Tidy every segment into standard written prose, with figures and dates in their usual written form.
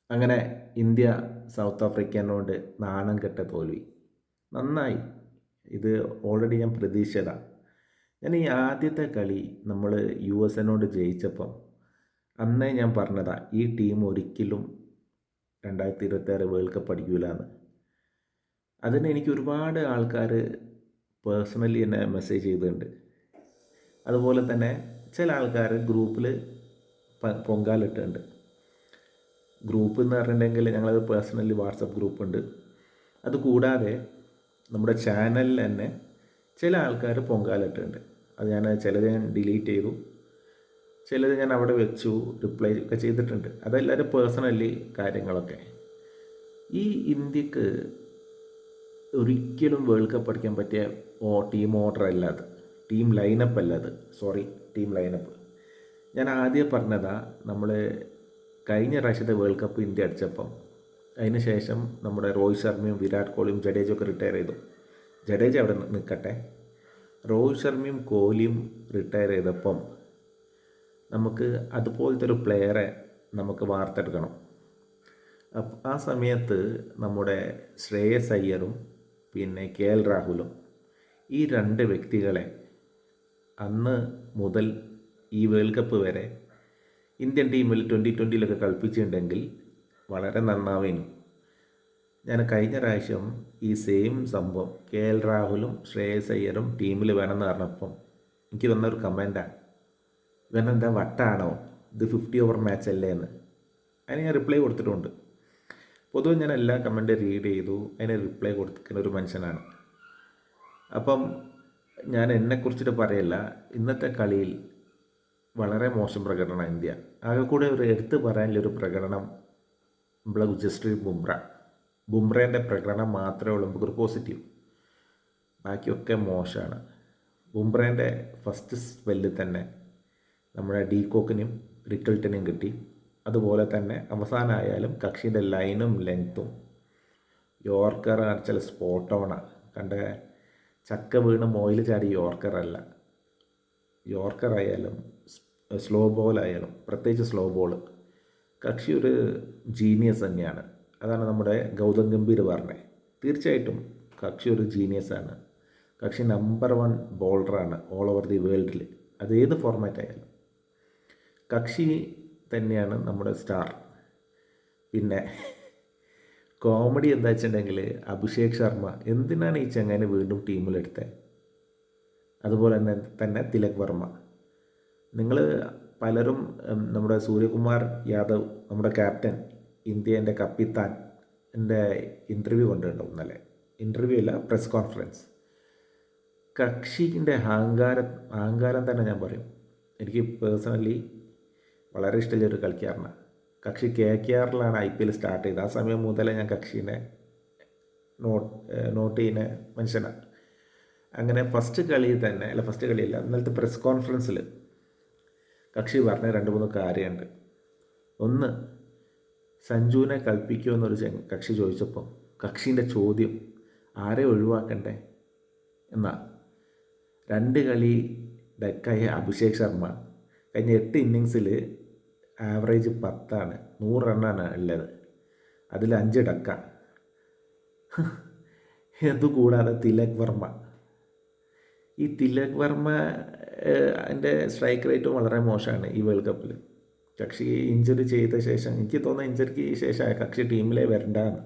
അങ്ങനെ India south ആഫ്രിക്കനോട് നാണം കെട്ട തോൽവി. നന്നായി. ഇത് ഓൾറെഡി ഞാൻ പ്രതീക്ഷിച്ചതാണ്. ഞാൻ ഈ ആദ്യത്തെ കളി നമ്മൾ US ജയിച്ചപ്പം അന്നേ ഞാൻ പറഞ്ഞതാ ഈ ടീം ഒരിക്കലും 2026 വേൾഡ് കപ്പ് അടിക്കൂല എന്ന്. അതിന് എനിക്ക് ഒരുപാട് ആൾക്കാർ പേഴ്സണലി എന്നെ മെസ്സേജ് ചെയ്തിട്ടുണ്ട്. അതുപോലെ തന്നെ ചില ആൾക്കാർ ഗ്രൂപ്പിൽ പൊങ്കാലിട്ടുണ്ട്. ഗ്രൂപ്പ് എന്ന് പറഞ്ഞിട്ടുണ്ടെങ്കിൽ ഞങ്ങളത് പേഴ്സണലി വാട്സപ്പ് ഗ്രൂപ്പുണ്ട്. അതുകൂടാതെ നമ്മുടെ ചാനലിൽ തന്നെ ചില ആൾക്കാർ പൊങ്കാലിട്ടുണ്ട്. അത് ചിലത് ഞാൻ ഡിലീറ്റ് ചെയ്തു, ചിലത് ഞാൻ അവിടെ വെച്ചു, റിപ്ലൈ ഒക്കെ ചെയ്തിട്ടുണ്ട്. അതെല്ലാവരും പേഴ്സണലി കാര്യങ്ങളൊക്കെ. ഈ ഇന്ത്യക്ക് ഒരിക്കലും വേൾഡ് കപ്പ് അടിക്കാൻ പറ്റിയ ടീം ഓർഡർ അല്ല അത്, ടീം ലൈനപ്പ് അല്ല അത്. ടീം ലൈനപ്പ് ഞാൻ ആദ്യം പറഞ്ഞതാ. നമ്മൾ കഴിഞ്ഞ പ്രാവശ്യത്തെ വേൾഡ് കപ്പ് ഇന്ത്യ അടിച്ചപ്പം അതിന് ശേഷം നമ്മുടെ രോഹിത് ശർമ്മയും വിരാട് കോഹ്ലിയും ജഡേജയൊക്കെ റിട്ടയർ ചെയ്തു. ജഡേജ അവിടെ നിൽക്കട്ടെ, രോഹിത് ശർമ്മയും കോഹ്ലിയും റിട്ടയർ ചെയ്തപ്പം നമുക്ക് അതുപോലത്തെ ഒരു പ്ലെയറെ നമുക്ക് വാർത്തെടുക്കണം. ആ സമയത്ത് നമ്മുടെ ശ്രേയസ് അയ്യറും പിന്നെ KL രാഹുലും, ഈ രണ്ട് വ്യക്തികളെ അന്ന് മുതൽ ഈ വേൾഡ് കപ്പ് വരെ ഇന്ത്യൻ ടീമിൽ 2020 കളിപ്പിച്ചിട്ടുണ്ടെങ്കിൽ വളരെ നന്നാവേനു. ഞാൻ കഴിഞ്ഞ പ്രാവശ്യം ഈ സെയിം സംഭവം KL രാഹുലും ശ്രേയസ് അയ്യരും ടീമിൽ വേണമെന്ന് പറഞ്ഞപ്പം എനിക്ക് തന്നൊരു കമൻറ്റാണ്, ഇവനെന്താ വട്ടാണോ, ഇത് 50 ഓവർ മാച്ച് അല്ലേ എന്ന്. അതിന് ഞാൻ റിപ്ലൈ കൊടുത്തിട്ടുണ്ട്. പൊതുവെ ഞാൻ എല്ലാ കമൻറ്റ് റീഡ് ചെയ്തു, അതിന് റിപ്ലൈ കൊടുക്കുന്ന ഒരു മനുഷ്യനാണ്. അപ്പം ഞാൻ എന്നെക്കുറിച്ചിട്ട് പറയല്ല, ഇന്നത്തെ കളിയിൽ വളരെ മോശം പ്രകടനം ഇന്ത്യ. ആകെ കൂടെ ഒരു എടുത്ത് പറയാനുള്ളൊരു പ്രകടനം നമ്മളെ ജസ്പ്രീത് ബുംറേൻ്റെ പ്രകടനം മാത്രമേ ഉള്ളൂ നമുക്കൊരു പോസിറ്റീവ്. ബാക്കിയൊക്കെ മോശമാണ്. ബുംറേൻ്റെ ഫസ്റ്റ് സ്പെല്ലിൽ തന്നെ നമ്മുടെ ഡീകോക്കിനും റിക്കിൾട്ടനും കിട്ടി. അതുപോലെ തന്നെ അവസാനമായാലും കക്ഷിൻ്റെ ലൈനും ലെങ്ത്തും, യോർക്കർ അടിച്ചാൽ സ്പോട്ട് ഓണാണ്. കണ്ട ചക്ക വീണ് മോയിൽ ചാടി യോർക്കറല്ല. യോർക്കറായാലും സ്ലോ ബോളായാലും, പ്രത്യേകിച്ച് സ്ലോ ബോൾ, കക്ഷി ഒരു ജീനിയസ് തന്നെയാണ്. അതാണ് നമ്മുടെ ഗൗതം ഗംഭീർ പറഞ്ഞത്. തീർച്ചയായിട്ടും കക്ഷി ഒരു ജീനിയസാണ്. കക്ഷി നമ്പർ 1 ബോളറാണ് ഓൾ ഓവർ ദി വേൾഡിൽ. അത് ഏത് ഫോർമാറ്റ് ആയാലും കക്ഷി തന്നെയാണ് നമ്മുടെ സ്റ്റാർ. പിന്നെ കോമഡി എന്താ വെച്ചിട്ടുണ്ടെങ്കിൽ അഭിഷേക് ശർമ്മ എന്തിനാണ് ഈ ചങ്ങാനെ വീണ്ടും ടീമിലെടുത്തത്? അതുപോലെ തന്നെ തിലക് വർമ്മ. നിങ്ങൾ പലരും നമ്മുടെ സൂര്യകുമാർ യാദവ്, നമ്മുടെ ക്യാപ്റ്റൻ, ഇന്ത്യൻ്റെ കപ്പിത്താൻ എൻ്റെ ഇൻ്റർവ്യൂ കണ്ടിട്ടുണ്ടാവും. ഇന്നലെ ഇൻ്റർവ്യൂ അല്ല, പ്രസ് കോൺഫറൻസ്. കക്ഷിൻ്റെ അഹങ്കാരം തന്നെ ഞാൻ പറയും. എനിക്ക് പേഴ്സണലി വളരെ ഇഷ്ടമുള്ളൊരു കളിക്കാരനാണ്. കക്ഷി KKRലാണ് IPL സ്റ്റാർട്ട് ചെയ്തത്. ആ സമയം മുതലേ ഞാൻ കക്ഷിനെ നോട്ട് ചെയ്യുന്ന മനുഷ്യനാണ്. അങ്ങനെ ഫസ്റ്റ് കളിയല്ല, ഇന്നലത്തെ പ്രസ് കോൺഫറൻസിൽ കക്ഷി പറഞ്ഞ 2-3 കാര്യമുണ്ട്. ഒന്ന്, സഞ്ജുവിനെ കളിപ്പിക്കുമോ എന്നൊരു കക്ഷി ചോദിച്ചപ്പോൾ കക്ഷീൻ്റെ ചോദ്യം ആരെ ഒഴിവാക്കണ്ടേ എന്നാ. 2 കളി ഡെക്കായ അഭിഷേക് ശർമ്മ കഴിഞ്ഞ 8 ഇന്നിങ്സിൽ ആവറേജ് 10 100 റണ്ണാണ് ഉള്ളത്. അതിൽ 5 ഡക്ക. അതുകൂടാതെ തിലക് വർമ്മ, ഈ തിലക് വർമ്മ എൻ്റെ സ്ട്രൈക്ക് റേറ്റും വളരെ മോശമാണ് ഈ വേൾഡ് കപ്പിൽ. കക്ഷി ഇഞ്ചുറി ചെയ്ത ശേഷം, എനിക്ക് തോന്നുന്ന ഇഞ്ചുറിക്ക് ശേഷം കക്ഷി ടീമിലേ വരണ്ടാന്ന്.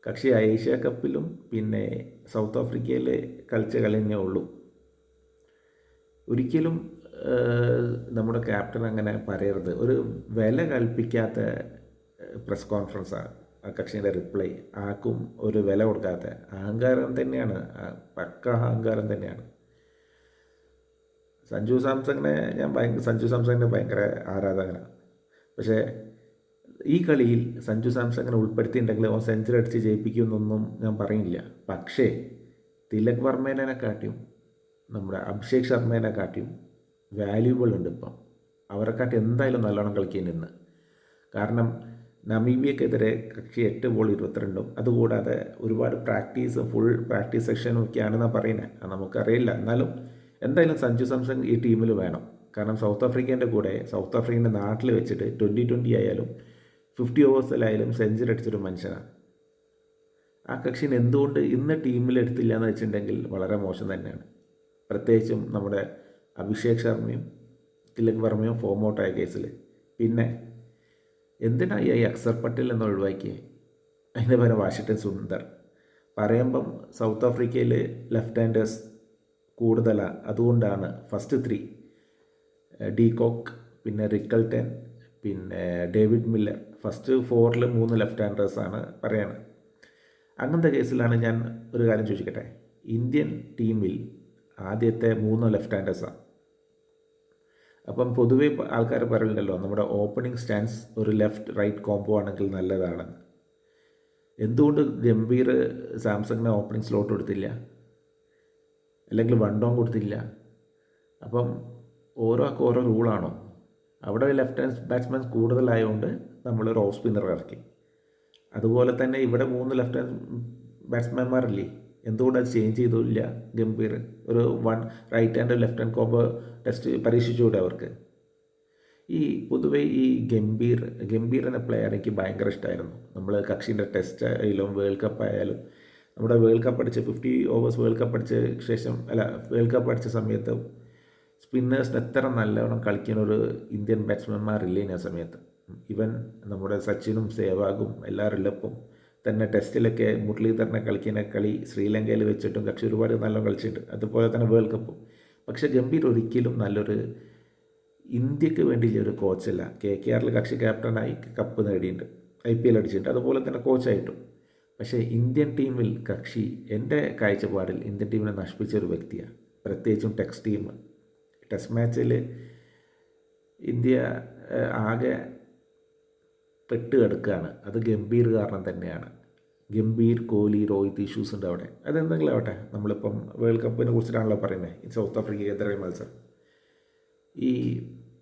കക്ഷി ഏഷ്യ കപ്പിലും പിന്നെ സൗത്ത് ആഫ്രിക്കയിൽ കളിച്ച കളി തന്നെ ഉള്ളൂ. ഒരിക്കലും നമ്മുടെ ക്യാപ്റ്റൻ അങ്ങനെ പറയരുത്. ഒരു വില കൽപ്പിക്കാത്ത പ്രസ് കോൺഫറൻസാണ് ആ കക്ഷീൻ്റെ റിപ്ലൈ. ആർക്കും ഒരു വില കൊടുക്കാത്ത അഹങ്കാരം തന്നെയാണ്, പക്ക അഹങ്കാരം തന്നെയാണ്. സഞ്ജു സാംസങ്ങിൻ്റെ ഭയങ്കര ആരാധകനാണ്. പക്ഷേ ഈ കളിയിൽ സഞ്ജു സാംസങ്ങിനെ ഉൾപ്പെടുത്തിയിട്ടുണ്ടെങ്കിൽ ഓൻ സെഞ്ചുറി അടിച്ച് ജയിപ്പിക്കുമെന്നൊന്നും ഞാൻ പറയില്ല. പക്ഷേ തിലക് വർമ്മേനെ കാട്ടിയും നമ്മുടെ അഭിഷേക് ശർമ്മേനെ കാട്ടിയും വാല്യൂബിൾ ഉണ്ട് ഇപ്പം. അവരെക്കാട്ടി എന്തായാലും നല്ലോണം കളിക്കുന്നുണ്ട്. കാരണം നമീബിയക്കെതിരെ കക്ഷി 8 ബോൾ 22. അതുകൂടാതെ ഒരുപാട് ഫുൾ പ്രാക്ടീസ് സെക്ഷനൊക്കെയാണെന്നാണ് പറയുന്നത്. അത് നമുക്കറിയില്ല. എന്നാലും എന്തായാലും സഞ്ജു സാംസൺ ഈ ടീമിൽ വേണം. കാരണം സൗത്ത് ആഫ്രിക്കേൻ്റെ നാട്ടിൽ വെച്ചിട്ട് 2020 ആയാലും 50 ഓവേഴ്സിലായാലും സെഞ്ചുറി അടിച്ചൊരു മനുഷ്യനാണ്. ആ കക്ഷിനെ എന്തുകൊണ്ട് ഇന്ന് ടീമിലെടുത്തില്ല എന്ന് വെച്ചിട്ടുണ്ടെങ്കിൽ വളരെ മോശം തന്നെയാണ്. പ്രത്യേകിച്ചും നമ്മുടെ അഭിഷേക് ശർമ്മയും തിലക് വർമ്മയും ഫോം ഔട്ടായ കേസിൽ. പിന്നെ എന്തിനാണ് ഈ അക്സർ പട്ടേൽ എന്ന് ഒഴിവാക്കിയത്? അതിൻ്റെ പകരം വാഷിംഗ്ടൺ സുന്ദർ. പറയുമ്പം സൗത്ത് ആഫ്രിക്കയിൽ ലെഫ്റ്റ് ഹാൻഡേഴ്സ് കൂടുതലാണ്, അതുകൊണ്ടാണ് ഫസ്റ്റ് 3 ഡീകോക്ക്, പിന്നെ റിക്കൽട്ടൻ, പിന്നെ ഡേവിഡ് മില്ലർ. ഫസ്റ്റ് 4-ൽ 3 ലെഫ്റ്റ് ഹാൻഡേഴ്സാണ് പറയുന്നത്. അങ്ങനത്തെ കേസിലാണ് ഞാൻ ഒരു കാര്യം ചോദിക്കട്ടെ. ഇന്ത്യൻ ടീമിൽ ആദ്യത്തെ 3 ലെഫ്റ്റ് ഹാൻഡേഴ്സാണ്. അപ്പം പൊതുവേ ആൾക്കാർ പറയുന്നുണ്ടല്ലോ നമ്മുടെ ഓപ്പണിംഗ് സ്റ്റാൻസ് ഒരു ലെഫ്റ്റ് റൈറ്റ് കോംബോ ആണെങ്കിൽ നല്ലതാണെന്ന്. എന്തുകൊണ്ട് ഗംഭീർ സാംസങ്ങിന് ഓപ്പണിംഗ് സ്ലോട്ട് കൊടുത്തില്ല, അല്ലെങ്കിൽ വൺ ഡൗൺ കൊടുത്തില്ല? അപ്പം ഓരോ റൂളാണോ? അവിടെ ലെഫ്റ്റ് ഹാൻഡ് ബാറ്റ്സ്മാൻ കൂടുതലായതുകൊണ്ട് നമ്മളൊരു ഓഫ് സ്പിന്നർ ഇറക്കി. അതുപോലെ തന്നെ ഇവിടെ 3 ലെഫ്റ്റ് ഹാൻഡ് ബാറ്റ്സ്മാൻമാരില്ലേ, എന്തുകൊണ്ട് അത് ചേഞ്ച് ചെയ്തില്ല? ഗംഭീർ ഒരു right hand left hand combo test പരീക്ഷിച്ചുകൂടെ അവർക്ക്? ഈ പൊതുവേ ഈ ഗംഭീർ എന്ന പ്ലെയർ എനിക്ക് ഭയങ്കര ഇഷ്ടമായിരുന്നു. നമ്മൾ കക്ഷിൻ്റെ ടെസ്റ്റ് ആയാലും വേൾഡ് കപ്പ് ആയാലും, നമ്മുടെ വേൾഡ് കപ്പ് അടിച്ച് 50 ഓവേഴ്സ് വേൾഡ് കപ്പ് അടിച്ച ശേഷം വേൾഡ് കപ്പ് അടിച്ച സമയത്ത് സ്പിന്നേഴ്സിന് എത്ര നല്ലവണ്ണം കളിക്കുന്ന ഒരു ഇന്ത്യൻ ബാറ്റ്സ്മാൻമാരില്ലേ ആ സമയത്ത്. ഈവൻ നമ്മുടെ സച്ചിനും സേവാഗും എല്ലാവരുള്ളപ്പം തന്നെ ടെസ്റ്റിലൊക്കെ മുരളീധരനെ കളിക്കുന്ന കളി ശ്രീലങ്കയിൽ വെച്ചിട്ടും കക്ഷി ഒരുപാട് നല്ല കളിച്ചിട്ടുണ്ട്. അതുപോലെ തന്നെ വേൾഡ് കപ്പും. പക്ഷേ ഗംഭീർ ഒരിക്കലും നല്ലൊരു ഇന്ത്യക്ക് വേണ്ടിയുള്ള ഒരു കോച്ചല്ല. KKRൽ കക്ഷി ക്യാപ്റ്റനായി കപ്പ് നേടിയിട്ടുണ്ട്, IPL അടിച്ചിട്ടുണ്ട്, അതുപോലെ തന്നെ കോച്ചായിട്ടും. പക്ഷേ ഇന്ത്യൻ ടീമിൽ കക്ഷി എൻ്റെ കാഴ്ചപ്പാടിൽ ഇന്ത്യൻ ടീമിനെ നശിപ്പിച്ച ഒരു വ്യക്തിയാണ്. പ്രത്യേകിച്ചും ടെസ്റ്റ് മാച്ചിൽ ഇന്ത്യ ആകെ പെട്ട് കിടക്കുകയാണ്. അത് ഗംഭീർ കാരണം തന്നെയാണ്. ഗംഭീർ, കോഹ്ലി, രോഹിത് ഇഷ്യൂസ് ഉണ്ട് അവിടെ. അതെന്തെങ്കിലും ആവട്ടെ, നമ്മളിപ്പം വേൾഡ് കപ്പിനെ കുറിച്ചിട്ടാണല്ലോ പറയുന്നത്, ഈ സൗത്ത് ആഫ്രിക്കയ്ക്കെതിരായ മത്സരം. ഈ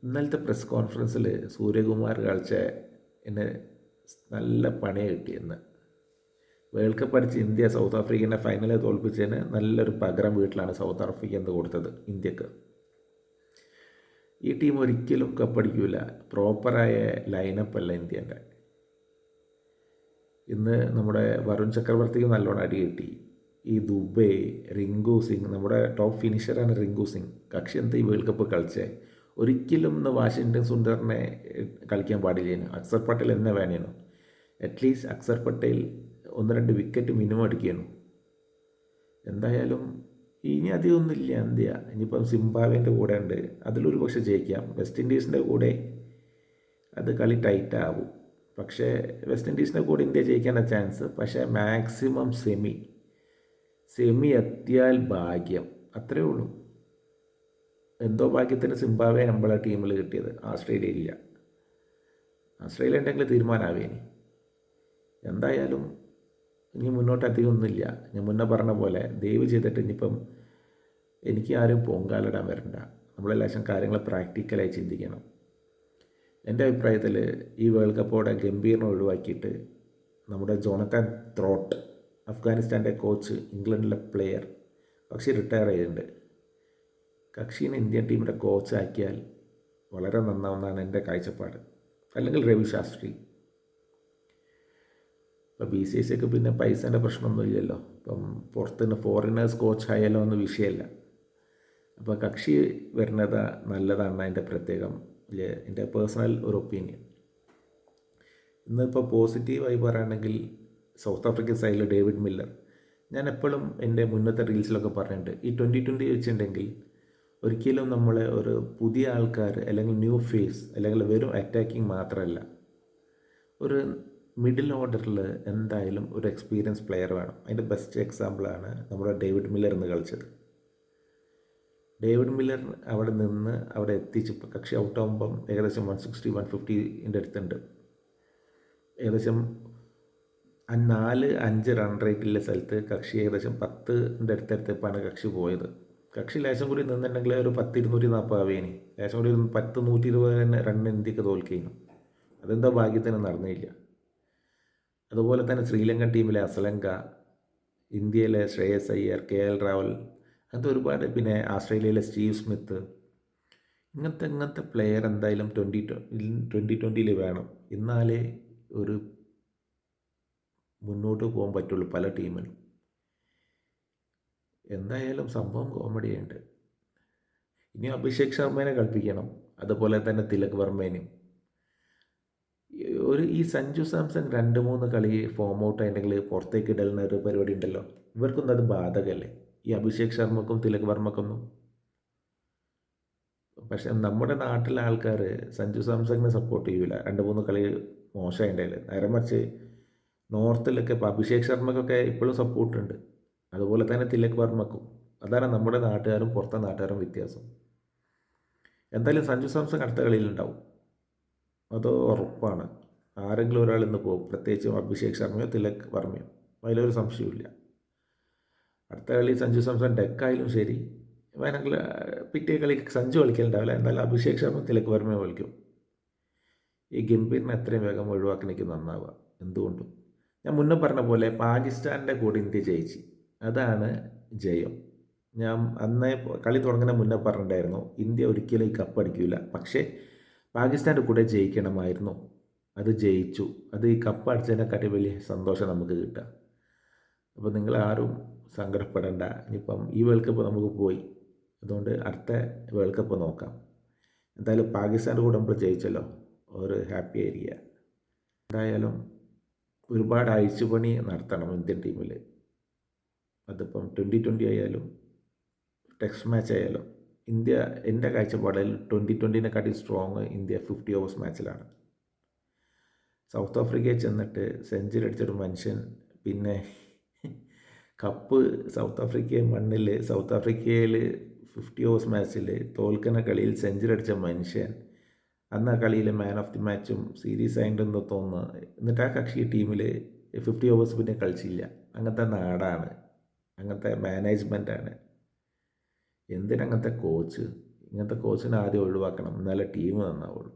ഇന്നലത്തെ പ്രസ് കോൺഫറൻസിൽ സൂര്യകുമാർ കളിച്ച എന്നെ നല്ല പണിയാണ് കിട്ടിയെന്ന്. വേൾഡ് കപ്പ് അടിച്ച് ഇന്ത്യ സൗത്ത് ആഫ്രിക്കൻ്റെ ഫൈനലിൽ തോൽപ്പിച്ചതിന് നല്ലൊരു പകരം വീട്ടിലാണ് സൗത്ത് ആഫ്രിക്ക എന്ന് കൊടുത്തത് ഇന്ത്യക്ക്. ഈ ടീം ഒരിക്കലും കപ്പടിക്കില്ല. പ്രോപ്പറായ ലൈനപ്പ് അല്ല ഇന്ത്യൻ്റെ. ഇന്ന് നമ്മുടെ വരുൺ ചക്രവർത്തിക്ക് നല്ലോണം അടി കിട്ടി. ഈ ദുബൈ, റിങ്കു സിംഗ്, നമ്മുടെ ടോപ്പ് ഫിനിഷറാണ് റിങ്കു സിംഗ്. കക്ഷി എന്താ ഈ വേൾഡ് കപ്പ് കളിച്ചേ? ഒരിക്കലും ഇന്ന് വാഷിംഗ്ടൺ സുന്ദറിനെ കളിക്കാൻ പാടില്ലേനു. അക്സർ പട്ടേൽ എന്നെ വേണേനു. At least Axar Patel 1-2 wicket minimum അടിക്കുകയാണ്. എന്തായാലും ഇനി അധികമൊന്നുമില്ല ഇന്ത്യ. ഇനിയിപ്പം സിംബാബ്വേൻ്റെ കൂടെ ഉണ്ട്, അതിലൊരു പക്ഷേ ജയിക്കാം. വെസ്റ്റ് ഇൻഡീസിൻ്റെ കൂടെ അത് കളി ടൈറ്റ് ആവും. പക്ഷേ വെസ്റ്റ് ഇൻഡീസിൻ്റെ കൂടെ ഇന്ത്യ ജയിക്കാനുള്ള ചാൻസ്. പക്ഷേ മാക്സിമം സെമി എത്തിയാൽ ഭാഗ്യം, അത്രയേ ഉള്ളൂ. എന്തോ ഭാഗ്യത്തിന് സിംബാബ്വെ നമ്മളെ ടീമിൽ കിട്ടിയത്, ഓസ്ട്രേലിയ ഇല്ല. ഓസ്ട്രേലിയ ഉണ്ടെങ്കിൽ തീരുമാനമാവേനി. എന്തായാലും ഇനി മുന്നോട്ട് അധികമൊന്നുമില്ല. ഞാൻ മുന്നേ പറഞ്ഞ പോലെ ദയവ് ചെയ്തിട്ട് ഇനിയിപ്പം എനിക്ക് ആരും പൊങ്കാലിടാൻ വരണ്ട. നമ്മളെല്ലാം കാര്യങ്ങൾ പ്രാക്ടിക്കലായി ചിന്തിക്കണം. എൻ്റെ അഭിപ്രായത്തിൽ ഈ വേൾഡ് കപ്പോടെ ഗംഭീറിനെ ഒഴിവാക്കിയിട്ട് നമ്മുടെ ജോണത്തൻ ത്രോട്ട്, അഫ്ഗാനിസ്ഥാൻ്റെ കോച്ച്, ഇംഗ്ലണ്ടിലെ പ്ലെയർ, പക്ഷേ റിട്ടയർ ചെയ്തിട്ടുണ്ട്, കക്ഷീനെ ഇന്ത്യൻ ടീമിൻ്റെ കോച്ചാക്കിയാൽ വളരെ നന്നാവുന്നതാണ് എൻ്റെ കാഴ്ചപ്പാട്. അല്ലെങ്കിൽ രവി ശാസ്ത്രി. ഇപ്പോൾ BCCക്ക് പിന്നെ പൈസേൻ്റെ പ്രശ്നമൊന്നുമില്ലല്ലോ. ഇപ്പം പുറത്തുനിന്ന് ഫോറിനേഴ്സ് കോച്ച് ആയാലോ ഒന്നും വിഷയമല്ല. അപ്പോൾ കക്ഷി വരുന്നത് നല്ലതാണ് എൻ്റെ പ്രത്യേകം എൻ്റെ പേഴ്സണൽ ഒരു ഒപ്പീനിയൻ. ഇന്നിപ്പോൾ പോസിറ്റീവായി പറയുകയാണെങ്കിൽ സൗത്ത് ആഫ്രിക്കൻ സൈഡിൽ ഡേവിഡ് മില്ലർ. ഞാൻ എപ്പോഴും എൻ്റെ മുന്നത്തെ റീൽസിലൊക്കെ പറഞ്ഞിട്ടുണ്ട്, ഈ 2020 വെച്ചിട്ടുണ്ടെങ്കിൽ ഒരിക്കലും നമ്മളെ ഒരു പുതിയ ആൾക്കാർ അല്ലെങ്കിൽ ന്യൂ ഫേസ് അല്ലെങ്കിൽ വെറും അറ്റാക്കിങ് മാത്രമല്ല, ഒരു മിഡിൽ ഓർഡറിൽ എന്തായാലും ഒരു എക്സ്പീരിയൻസ് പ്ലെയർ വേണം. അതിൻ്റെ ബെസ്റ്റ് എക്സാമ്പിളാണ് നമ്മുടെ ഡേവിഡ് മില്ലർ എന്ന് കളിച്ചത്. ഡേവിഡ് മില്ലർ അവിടെ എത്തിച്ച് കക്ഷി ഔട്ടാകുമ്പം ഏകദേശം 160-150 അടുത്തുണ്ട്. ഏകദേശം 4-5 റൺ റേറ്റുള്ള സ്ഥലത്ത് കക്ഷി ഏകദേശം 10 അടുത്തടുത്തപ്പാണ് കക്ഷി പോയത്. കക്ഷി ലേശം കൂടി നിന്നിട്ടുണ്ടെങ്കിൽ ഒരു 10-240 ആവേനി. ലേശം കൂടി 10-120 റണ്ണ് ഇന്ത്യക്ക് തോൽക്കുകയും. അതെന്താ ഭാഗ്യത്തിന് നടന്നില്ല. അതുപോലെ തന്നെ ശ്രീലങ്കൻ ടീമിലെ അസലങ്ക, ഇന്ത്യയിലെ ശ്രേയസ് അയ്യർ, KL രാഹുൽ, അങ്ങനത്തെ ഒരുപാട്, പിന്നെ ഓസ്ട്രേലിയയിലെ സ്റ്റീവ് സ്മിത്ത്, ഇങ്ങനത്തെ പ്ലെയർ എന്തായാലും 2020 വേണം. എന്നാലേ ഒരു മുന്നോട്ട് പോകാൻ പറ്റുള്ളൂ പല ടീമിനും. എന്തായാലും സംഭവം കോമഡിയുണ്ട്. ഇനി അഭിഷേക് ശർമ്മേനെ കളിപ്പിക്കണം, അതുപോലെ തന്നെ തിലക് വർമ്മേനെയും. ഈ സഞ്ജു സാംസൺ 2-3 കളി ഫോം ഔട്ട് ആയിട്ടുണ്ടെങ്കിൽ പുറത്തേക്ക് ഇടലുന്ന ഒരു പരിപാടി ഉണ്ടല്ലോ, ഇവർക്കൊന്നും അത് ബാധകല്ലേ, ഈ അഭിഷേക് ശർമ്മക്കും തിലക് വർമ്മക്കൊന്നും. പക്ഷെ നമ്മുടെ നാട്ടിലെ ആൾക്കാർ സഞ്ജു സാംസങ്ങിനെ സപ്പോർട്ട് ചെയ്യൂല, 2-3 കളി മോശമായിട്ടുണ്ടെങ്കിൽ. നേരെ മറിച്ച് നോർത്തിലൊക്കെ ഇപ്പോൾ അഭിഷേക് ശർമ്മക്കൊക്കെ ഇപ്പോഴും സപ്പോർട്ടുണ്ട്, അതുപോലെ തന്നെ തിലക് വർമ്മക്കും. അതാണ് നമ്മുടെ നാട്ടുകാരും പുറത്തെ നാട്ടുകാരും വ്യത്യാസം. എന്തായാലും സഞ്ജു സാംസൺ അടുത്ത കളിയിലുണ്ടാവും, അത് ഉറപ്പാണ്. ആരെങ്കിലും ഒരാൾ ഇന്ന് പോകും, പ്രത്യേകിച്ചും അഭിഷേക് ശർമ്മയോ തിലക് വർമ്മയോ, അതിലൊരു സംശയമില്ല. അടുത്ത കളി സഞ്ജു സാംസൺ ഡെക്കായാലും ശരി, വേണമെങ്കിൽ പിറ്റേ കളി സഞ്ജു കളിക്കലുണ്ടാവില്ല, എന്തായാലും അഭിഷേക് ശർമ്മ തിലക് വർമ്മയോ കളിക്കും. ഈ ഗംഭീറിനെ എത്രയും വേഗം ഒഴിവാക്കി എനിക്ക് നന്നാവുക. എന്തുകൊണ്ടും ഞാൻ മുന്നേ പറഞ്ഞ പോലെ പാകിസ്ഥാൻ്റെ കൂടെ ഇന്ത്യ ജയിച്ച്, അതാണ് ജയം. ഞാൻ അന്നേ കളി തുടങ്ങുന്ന മുന്നേ പറഞ്ഞിട്ടുണ്ടായിരുന്നു, ഇന്ത്യ ഒരിക്കലും ഈ കപ്പ് അടിക്കില്ല, പക്ഷേ പാകിസ്ഥാൻ്റെ കൂടെ ജയിക്കണമായിരുന്നു. അത് ജയിച്ചു. അത് ഈ കപ്പ് അടിച്ചതിനെക്കാട്ടി വലിയ സന്തോഷം നമുക്ക് കിട്ടുക. അപ്പോൾ നിങ്ങളാരും സങ്കടപ്പെടേണ്ട. ഇനിയിപ്പം ഈ വേൾഡ് കപ്പ് നമുക്ക് പോയി, അതുകൊണ്ട് അടുത്ത വേൾഡ് കപ്പ് നോക്കാം. എന്തായാലും പാകിസ്ഥാൻ്റെ കൂടെ നമ്മൾ ജയിച്ചല്ലോ, ഒരു ഹാപ്പി ആയിരിക്കുക. എന്തായാലും ഒരുപാട് അഴിച്ചുപണി നടത്തണം ഇന്ത്യൻ ടീമിൽ. അതിപ്പം 2020 ആയാലും ടെസ്റ്റ് മാച്ച് ആയാലും. ഇന്ത്യ എൻ്റെ കാഴ്ചപ്പാടിൽ 2020-നെക്കാട്ടി സ്ട്രോങ് ഇന്ത്യ 50 ഓവേഴ്സ് മാച്ചിലാണ്. സൗത്ത് ആഫ്രിക്കയിൽ ചെന്നിട്ട് സെഞ്ചുറി അടിച്ചൊരു മനുഷ്യൻ പിന്നെ കപ്പ് സൗത്ത് ആഫ്രിക്ക മണ്ണിൽ, സൗത്ത് ആഫ്രിക്കയിൽ 50 ഓവേഴ്സ് മാച്ചിൽ തോൽക്കുന്ന കളിയിൽ സെഞ്ചുറി അടിച്ച മനുഷ്യൻ അന്ന് ആ കളിയിൽ മാൻ ഓഫ് ദി മാച്ചും സീരീസ് ആയിട്ടുണ്ടെന്ന് തോന്നുന്നു. എന്നിട്ട് ആ കക്ഷി ടീമിൽ 50 ഓവേഴ്സ് പിന്നെ കളിച്ചില്ല. അങ്ങനത്തെ നാടാണ്, അങ്ങനത്തെ മാനേജ്മെൻറ്റാണ്. എന്തിനങ്ങനത്തെ കോച്ച്? ഇങ്ങനത്തെ കോച്ചിനെ ആദ്യം ഒഴിവാക്കണം, എന്നാലേ ടീം നന്നാവുള്ളൂ.